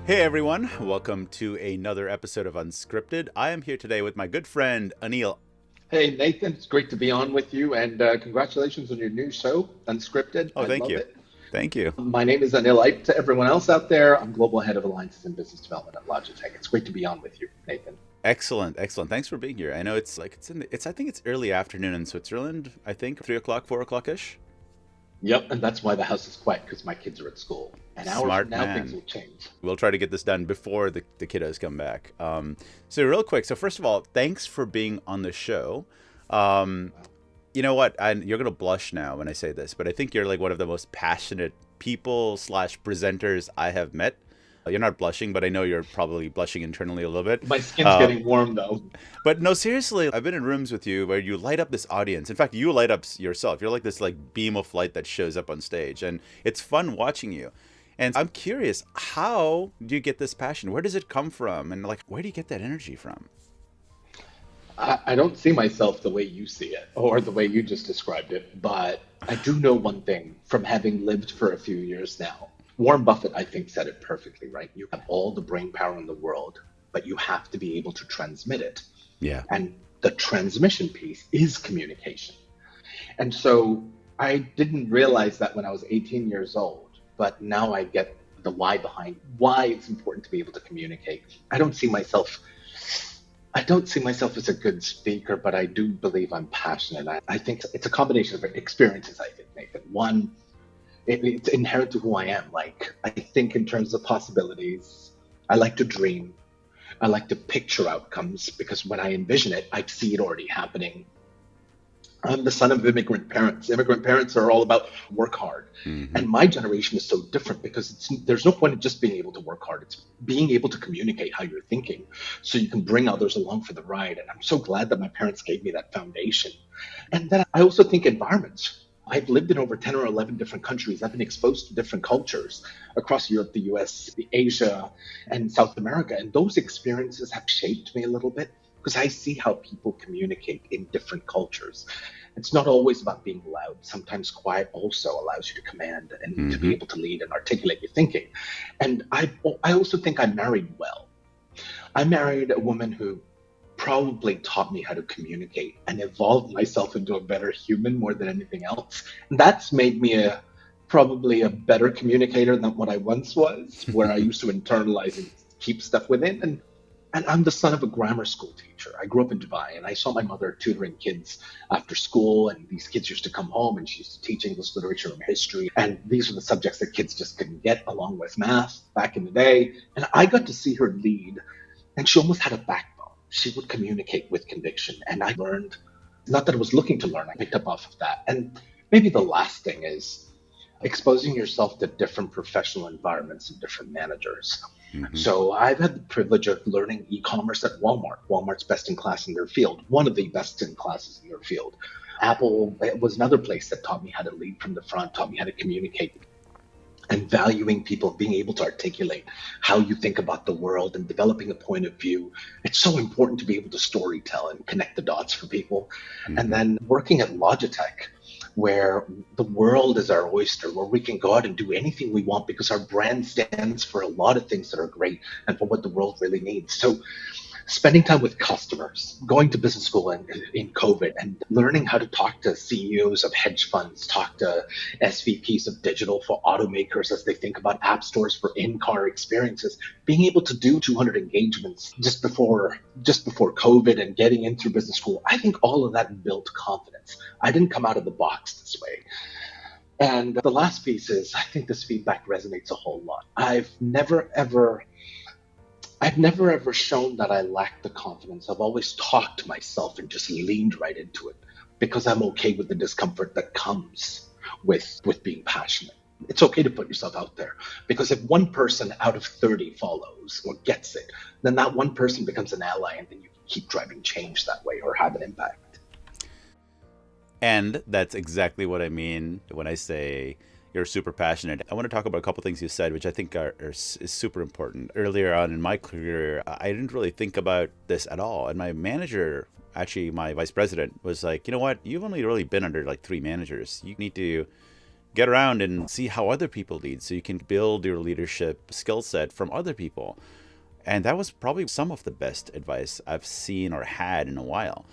Hey everyone, welcome to another episode of Unscripted. I am here today with my good friend Anil. Hey Nathan, it's great to be on with you, and congratulations on your new show, Unscripted. Oh, I thank love you. it. Thank you. My name is Anil Iype. To everyone else out there, I'm Global Head of Alliances and Business Development at Logitech. It's great to be on with you, Nathan. Excellent, excellent. Thanks for being here. I know it's I think it's early afternoon in Switzerland. I think 3 o'clock, 4 o'clock ish. Yep, and that's why the house is quiet because my kids are at school. An hour from Smart now, things man. will change. We'll try to get this done before the kiddos come back. So real quick. So first of all, thanks for being on the show. Um, you know what? You're gonna blush now when I say this, but I think you're like one of the most passionate people slash presenters I have met. You're not blushing, but I know you're probably blushing internally a little bit. My skin's Uh, getting warm though. but no, seriously, I've been in rooms with you where you light up this audience. In fact, you light up yourself. You're like this like beam of light that shows up on stage, and it's fun watching you. And I'm curious, how do you get this passion? Where does it come from? And like, where do you get that energy from? I don't see myself the way you see it or the way you just described it, but I do know one thing from having lived for a few years now. Warren Buffett, I think, said it perfectly, right? You have all the brain power in the world, but you have to be able to transmit it. Yeah. And the transmission piece is communication. And so I didn't realize that when I was 18 years old, but now I get the why behind why it's important to be able to communicate. I don't see myself as a good speaker, but I do believe I'm passionate. I think it's a combination of experiences, I think, Nathan. One, it's inherent to who I am. Like, I think in terms of possibilities. I like to dream. I like to picture outcomes because when I envision it, I see it already happening. I'm the son of immigrant parents. Immigrant parents are all about work hard. Hmm. And my generation is so different because there's no point in just being able to work hard. It's being able to communicate how you're thinking so you can bring others along for the ride. And I'm so glad that my parents gave me that foundation. And then I also think environments. I've lived in over 10 or 11 different countries. I've been exposed to different cultures across Europe, the US, Asia, and South America. And those experiences have shaped me a little bit because I see how people communicate in different cultures. It's not always about being loud. Sometimes quiet also allows you to command and to be Hmm. able to lead and articulate your thinking. And I also think I married well. I married a woman who probably taught me how to communicate and evolved myself into a better human more than anything else. And that's made me probably a better communicator than what I once was, where I used to internalize and keep stuff within. And I'm the son of a grammar school teacher. I grew up in Dubai and I saw my mother tutoring kids after school. And these kids used to come home and she used to teach English literature and history. And these are the subjects that kids just couldn't get along with math back in the day. And I got to see her lead and she almost had a backbone. She would communicate with conviction. And I learned, not that I was looking to learn, I picked up off of that. And maybe the last thing is exposing yourself to different professional environments and different managers. Hmm. So I've had the privilege of learning e-commerce at Walmart. Walmart's best in class in their field, one of the best in classes in their field. Apple was another place that taught me how to lead from the front, taught me how to communicate and valuing people, being able to articulate how you think about the world and developing a point of view. It's so important to be able to storytell and connect the dots for people. And Hmm. then working at Logitech, where the world is our oyster, where we can go out and do anything we want because our brand stands for a lot of things that are great and for what the world really needs. So spending time with customers, going to business school in COVID and learning how to talk to CEOs of hedge funds, talk to SVPs of digital for automakers as they think about app stores for in-car experiences, being able to do 200 engagements just before COVID and getting in through business school. I think all of that built confidence. I didn't come out of the box this way. And the last piece is I think this feedback resonates a whole lot. I've never ever shown that I lack the confidence. I've always talked to myself and just leaned right into it because I'm okay with the discomfort that comes with being passionate. It's okay to put yourself out there because if one person out of 30 follows or gets it, then that one person becomes an ally and then you can keep driving change that way or have an impact. And that's exactly what I mean when I say you're super passionate. I want to talk about a couple things you said, which I think is super important. Earlier on in my career, I didn't really think about this at all. And my manager, actually my vice president, was like, you know what? You've only really been under like three managers. You need to Get around and see how other people lead so you can build your leadership skill set from other people. And that was probably some of the best advice I've seen or had in a while.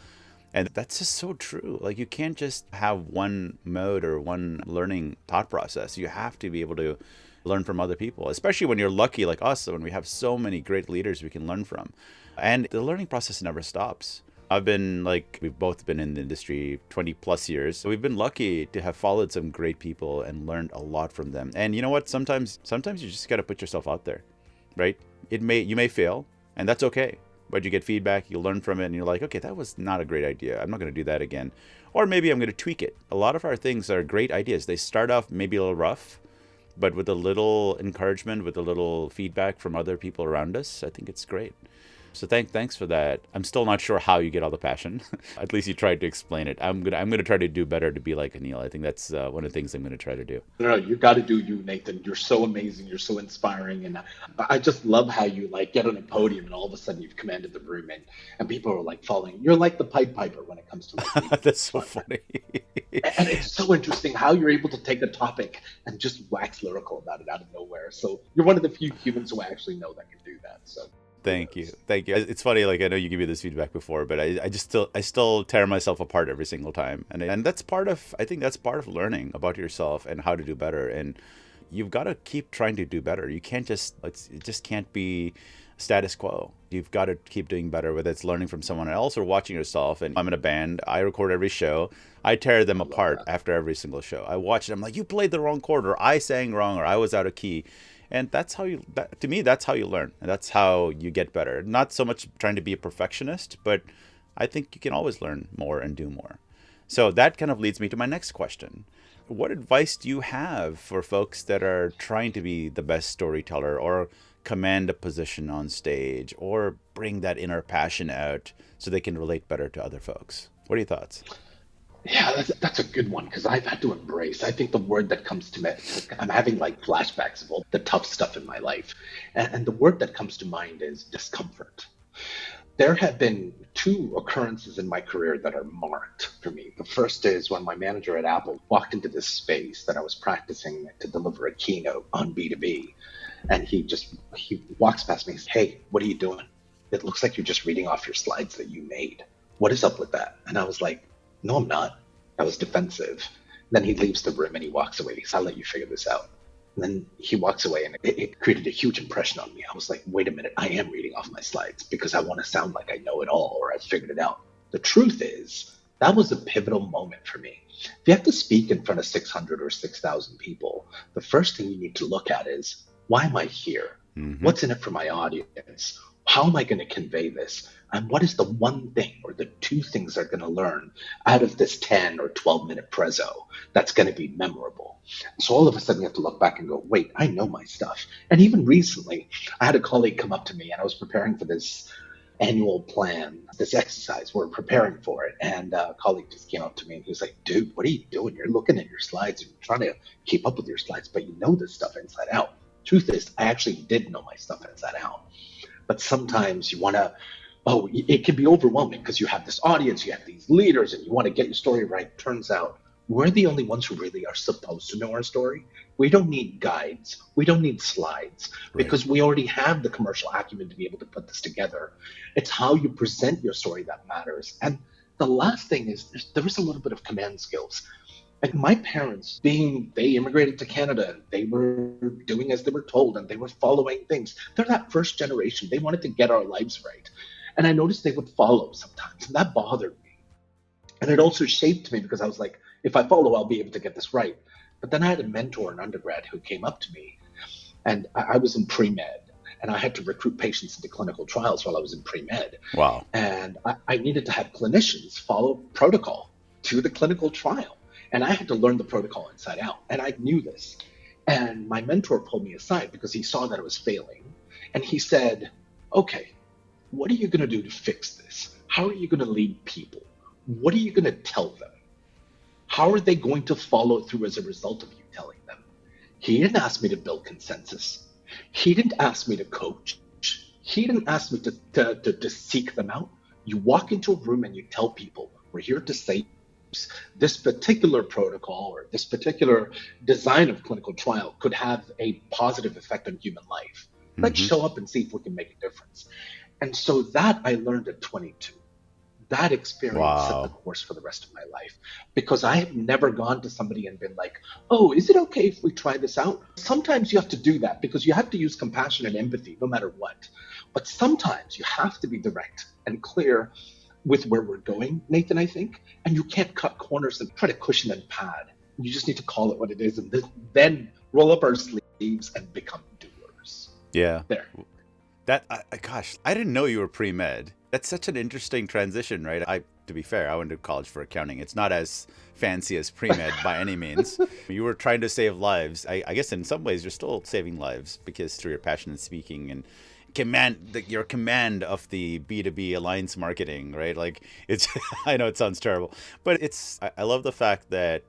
And that's just so true. Like, you can't just have one mode or one learning thought process. You have to be able to learn from other people, especially when you're lucky like us, when we have so many great leaders we can learn from. And the learning process never stops. We've both been in the industry 20 plus years. So we've been lucky to have followed some great people and learned a lot from them. And you know what? Sometimes you just got to put yourself out there, right? You may fail, and that's okay. But you get feedback, you learn from it, and you're like, okay, that was not a great idea. I'm not going to do that again. Or maybe I'm going to tweak it. A lot of our things are great ideas. They start off maybe a little rough, but with a little encouragement, with a little feedback from other people around us, I think it's great. So thanks for that. I'm still not sure how you get all the passion. At least you tried to explain it. I'm gonna try to do better to be like Anil. I think that's one of the things I'm gonna try to do. No, you got to do you, Nathan. You're so amazing. You're so inspiring, and I just love how you like get on a podium and all of a sudden you've commanded the room, and people are like following. You're like the Pied Piper when it comes to like That's so funny. And it's so interesting how you're able to take a topic and just wax lyrical about it out of nowhere. So you're one of the few humans who I actually know that can do that. So. Thank you. It's funny, like, I know you give me this feedback before, but I still tear myself apart every single time, and that's I think that's part of learning about yourself and how to do better. And you've got to keep trying to do better. You can't it just can't be status quo. You've got to keep doing better, whether it's learning from someone else or watching yourself. And I'm in a band. I record every show. I tear them apart after every single show. I watch it. I'm like, you played the wrong chord, or I sang wrong, or I was out of key. And that's how to me, that's how you learn. And that's how you get better. Not so much trying to be a perfectionist, but I think you can always learn more and do more. So that kind of leads me to my next question. What advice do you have for folks that are trying to be the best storyteller, or command a position on stage, or bring that inner passion out so they can relate better to other folks? What are your thoughts? Yeah, that's a good one because I've had to embrace. I think the word that comes to me, I'm having like flashbacks of all the tough stuff in my life. And the word that comes to mind is discomfort. There have been two occurrences in my career that are marked for me. The first is when my manager at Apple walked into this space that I was practicing to deliver a keynote on B2B. And he walks past me and says, "Hey, what are you doing? It looks like you're just reading off your slides that you made. What is up with that?" And I was like, "No, I'm not." I was defensive. Then he leaves the room and he walks away. He says, "I'll let you figure this out." And then he walks away, and it created a huge impression on me. I was like, wait a minute, I am reading off my slides because I want to sound like I know it all or I've figured it out. The truth is, that was a pivotal moment for me. If you have to speak in front of 600 or 6,000 people, the first thing you need to look at is, why am I here? Mm-hmm. What's in it for my audience? How am I going to convey this? And what is the one thing or the two things they're going to learn out of this 10 or 12-minute prezzo that's going to be memorable? So all of a sudden you have to look back and go, wait, I know my stuff. And even recently, I had a colleague come up to me and I was preparing for this annual plan, this exercise. We're preparing for it. And a colleague just came up to me and he was like, "Dude, what are you doing? You're looking at your slides and you're trying to keep up with your slides, but you know this stuff inside out." Truth is, I actually did know my stuff inside out. But sometimes you want to, it can be overwhelming because you have this audience, you have these leaders, and you want to get your story right. Turns out we're the only ones who really are supposed to know our story. We don't need guides. We don't need slides because we already have the commercial acumen to be able to put this together. It's how you present your story that matters. And the last thing is there is a little bit of command skills. Like my parents, they immigrated to Canada, they were doing as they were told and they were following things. They're that first generation. They wanted to get our lives right. And I noticed they would follow sometimes, and that bothered me. And it also shaped me because I was like, if I follow, I'll be able to get this right. But then I had a mentor in undergrad who came up to me, and I was in pre-med, and I had to recruit patients into clinical trials while I was in pre-med. Wow. And I needed to have clinicians follow protocol to the clinical trial. And I had to learn the protocol inside out. And I knew this. And my mentor pulled me aside because he saw that I was failing. And he said, "Okay, what are you going to do to fix this? How are you going to lead people? What are you going to tell them? How are they going to follow through as a result of you telling them?" He didn't ask me to build consensus. He didn't ask me to coach. He didn't ask me to seek them out. You walk into a room and you tell people, "We're here to save this particular protocol or this particular design of clinical trial could have a positive effect on human life. Let's show up and see if we can make a difference. And so that I learned at 22. That experience set the course for the rest of my life, because I have never gone to somebody and been like, oh, is it okay if we try this out? Sometimes you have to do that because you have to use compassion and empathy no matter what. But sometimes you have to be direct and clear with where we're going, Nathan, I think. And you can't cut corners and try to cushion and pad. You just need to call it what it is and then roll up our sleeves and become doers. Yeah. There. Gosh, I didn't know you were pre-med. That's such an interesting transition, right? To be fair, I went to college for accounting. It's not as fancy as pre-med by any means. You were trying to save lives. I guess in some ways you're still saving lives because through your passion in speaking and your command of the B2B alliance marketing, right? Like it's, I know it sounds terrible, but I love the fact that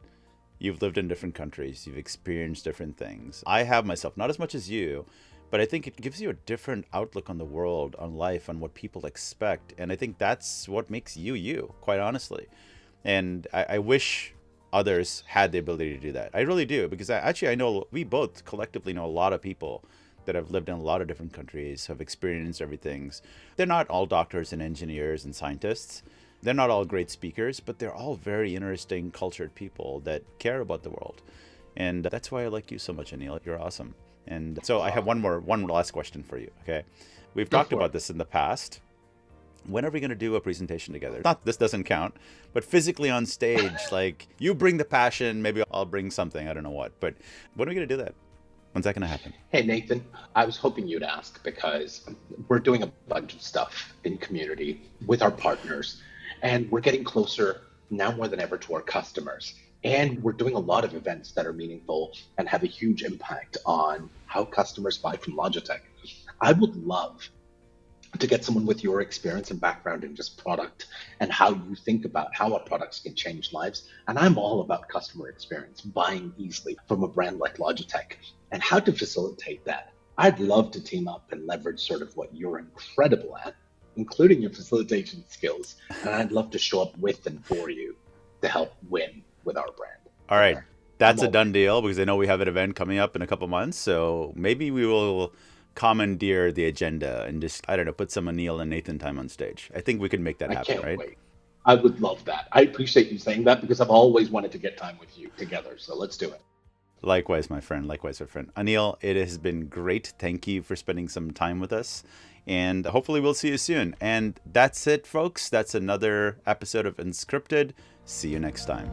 you've lived in different countries. You've experienced different things. I have myself, not as much as you, but I think it gives you a different outlook on the world, on life, on what people expect. And I think that's what makes you, quite honestly. And I wish others had the ability to do that. I really do, because I know we both collectively know a lot of people that have lived in a lot of different countries, have experienced everything. They're not all doctors and engineers and scientists. They're not all great speakers, but they're all very interesting, cultured people that care about the world. And that's why I like you so much, Anil. You're awesome. And so I have one last question for you, okay? We've talked about this in the past. When are we going to do a presentation together? Not this doesn't count, but physically on stage, like you bring the passion, maybe I'll bring something, I don't know what. But when are we going to do that? When's that going to happen? Hey, Nathan, I was hoping you'd ask because we're doing a bunch of stuff in community with our partners, and we're getting closer now more than ever to our customers. And we're doing a lot of events that are meaningful and have a huge impact on how customers buy from Logitech. I would love to get someone with your experience and background in just product and how you think about how our products can change lives. And I'm all about customer experience, buying easily from a brand like Logitech, and how to facilitate that. I'd love to team up and leverage sort of what you're incredible at, including your facilitation skills. And I'd love to show up with and for you to help win with our brand. All right. That's a done deal, because I know we have an event coming up in a couple months. So maybe we will commandeer the agenda and just, I don't know, put some Anil and Nathan time on stage. I think we could make that happen, right? Wait. I would love that. I appreciate you saying that because I've always wanted to get time with you together. So let's do it. Likewise, my friend. Likewise, my friend. Anil, it has been great. Thank you for spending some time with us. And hopefully we'll see you soon. And that's it, folks. That's another episode of Unscripted. See you next time.